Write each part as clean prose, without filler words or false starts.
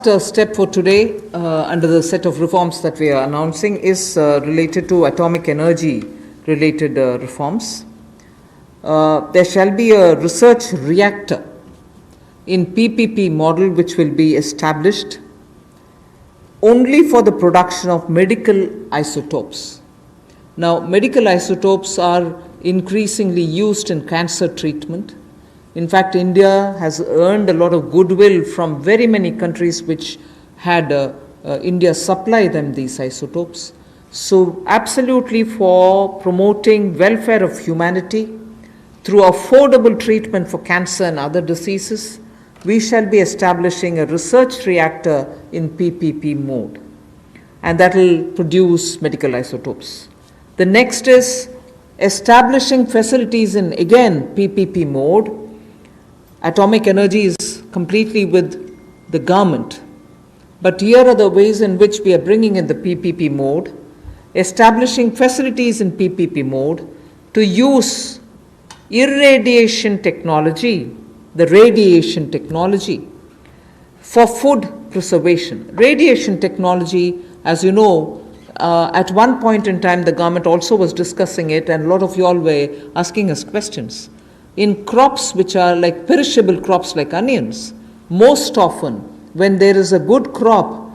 The step for today under the set of reforms that we are announcing is related to atomic energy related reforms. There shall be a research reactor in PPP model which will be established only for the production of medical isotopes. Now, medical isotopes are increasingly used in cancer treatment. In fact, India has earned a lot of goodwill from very many countries which had India supply them these isotopes. So, absolutely for promoting welfare of humanity through affordable treatment for cancer and other diseases, we shall be establishing a research reactor in PPP mode, and that will produce medical isotopes. The next is establishing facilities in, again, PPP mode. Atomic energy is completely with the government, but here are the ways in which we are bringing in the PPP mode, establishing facilities in PPP mode to use irradiation technology, the radiation technology, for food preservation. Radiation technology, as you know, at one point in time the government also was discussing it, and a lot of you all were asking us questions. In crops which are like perishable crops like onions, most often when there is a good crop,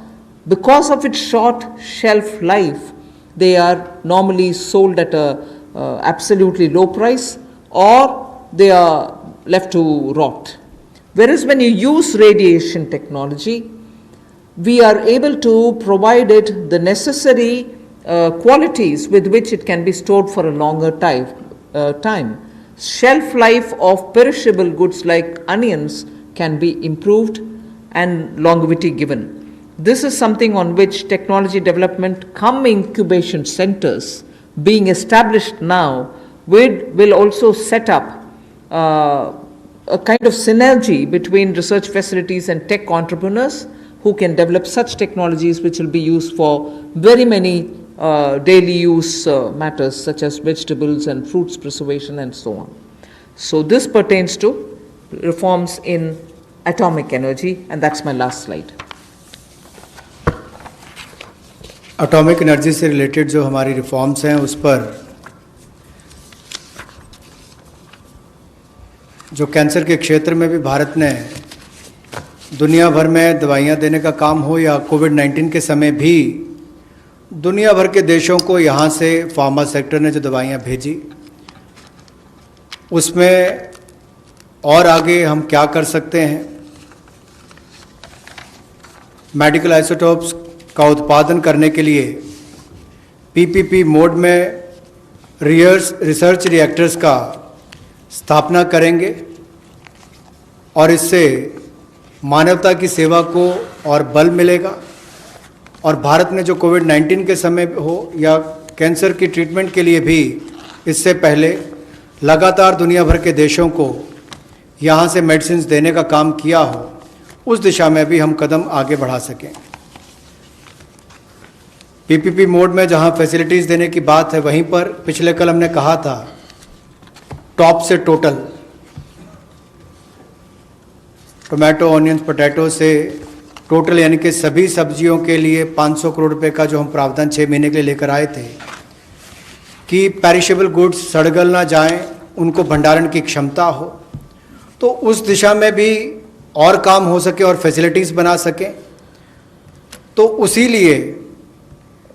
because of its short shelf life, they are normally sold at a absolutely low price, or they are left to rot. Whereas when you use radiation technology, we are able to provide it the necessary qualities with which it can be stored for a longer time. Shelf life of perishable goods like onions can be improved and longevity given. This is something on which technology development cum incubation centers being established now will also set up a kind of synergy between research facilities and tech entrepreneurs who can develop such technologies which will be used for very many daily use matters such as vegetables and fruits preservation and so on. So this pertains to reforms in atomic energy, and that's my last slide. Atomic energy से related जो हमारी reforms हैं उस पर जो cancer के क्षेत्र में भी भारत ने दुनिया भर में दवाइयाँ देने का काम हो, या कोविड-19 के समय भी दुनिया भर के देशों को यहाँ से फार्मा सेक्टर ने जो दवाइयाँ भेजी, उसमें और आगे हम क्या कर सकते हैं। मेडिकल आइसोटोप्स का उत्पादन करने के लिए पीपीपी मोड में रिसर्च रिएक्टर्स का स्थापना करेंगे, और इससे मानवता की सेवा को और बल मिलेगा। और भारत ने जो कोविड-19 के समय हो या कैंसर की ट्रीटमेंट के लिए भी इससे पहले लगातार दुनिया भर के देशों को यहाँ से मेडिसिन देने का काम किया हो, उस दिशा में भी हम कदम आगे बढ़ा सकें। पीपीपी मोड में जहाँ फैसिलिटीज़ देने की बात है, वहीं पर पिछले कल हमने कहा था टॉप से टोटल, टोमेटो, ऑनियंस, पोटैटो से टोटल, यानी कि सभी सब्जियों के लिए 500 करोड़ रुपए का जो हम प्रावधान 6 महीने के लिए लेकर आए थे कि पेरिशेबल गुड्स सड़गल ना जाएं, उनको भंडारण की क्षमता हो, तो उस दिशा में भी और काम हो सके और फैसिलिटीज़ बना सकें। तो उसी लिए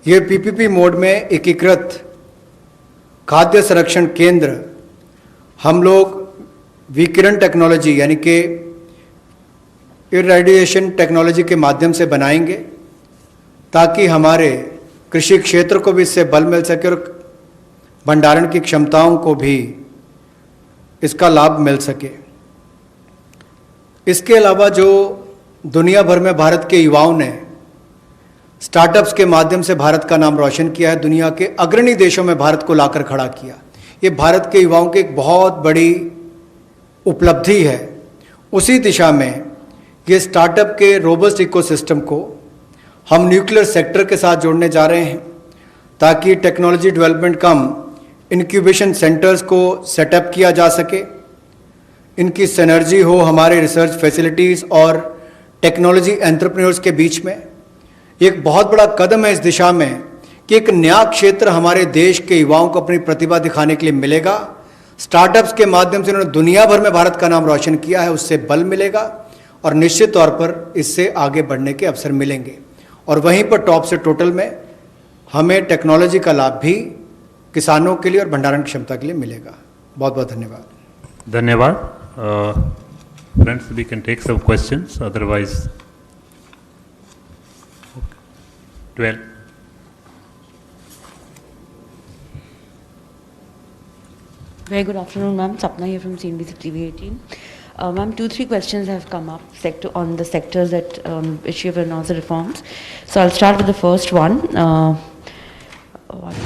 ये पीपीपी मोड में एकीकृत खाद्य संरक्षण केंद्र हम लोग विकिरण टेक्नोलॉजी यानी कि इरेडिएशन टेक्नोलॉजी के माध्यम से बनाएंगे, ताकि हमारे कृषि क्षेत्र को भी इससे बल मिल सके और भंडारण की क्षमताओं को भी इसका लाभ मिल सके। इसके अलावा जो दुनिया भर में भारत के युवाओं ने स्टार्टअप्स के माध्यम से भारत का नाम रोशन किया है, दुनिया के अग्रणी देशों में भारत को लाकर खड़ा किया, ये भारत के युवाओं की एक बहुत बड़ी उपलब्धि है। उसी दिशा में ये स्टार्टअप के रोबस्ट इकोसिस्टम को हम न्यूक्लियर सेक्टर के साथ जोड़ने जा रहे हैं, ताकि टेक्नोलॉजी डेवलपमेंट कम इंक्यूबेशन सेंटर्स को सेटअप किया जा सके, इनकी सिनर्जी हो हमारे रिसर्च फैसिलिटीज़ और टेक्नोलॉजी एंटरप्रेन्योर्स के बीच में। एक बहुत बड़ा कदम है इस दिशा में कि एक नया क्षेत्र हमारे देश के युवाओं को अपनी प्रतिभा दिखाने के लिए मिलेगा। स्टार्टअप्स के माध्यम से उन्होंने दुनिया भर में भारत का नाम रोशन किया है, उससे बल मिलेगा और निश्चित तौर पर इससे आगे बढ़ने के अवसर मिलेंगे। और वहीं पर टॉप से टोटल में हमें टेक्नोलॉजी का लाभ भी किसानों के लिए और भंडारण क्षमता के लिए मिलेगा। बहुत बहुत धन्यवाद। धन्यवाद। Friends, we can take some questions, otherwise 12. Very good afternoon, ma'am. Sapna here from CNBC TV 18. Ma'am, 2-3 questions have come up on the sectors that which you have announced the reforms. So I'll start with the first one. What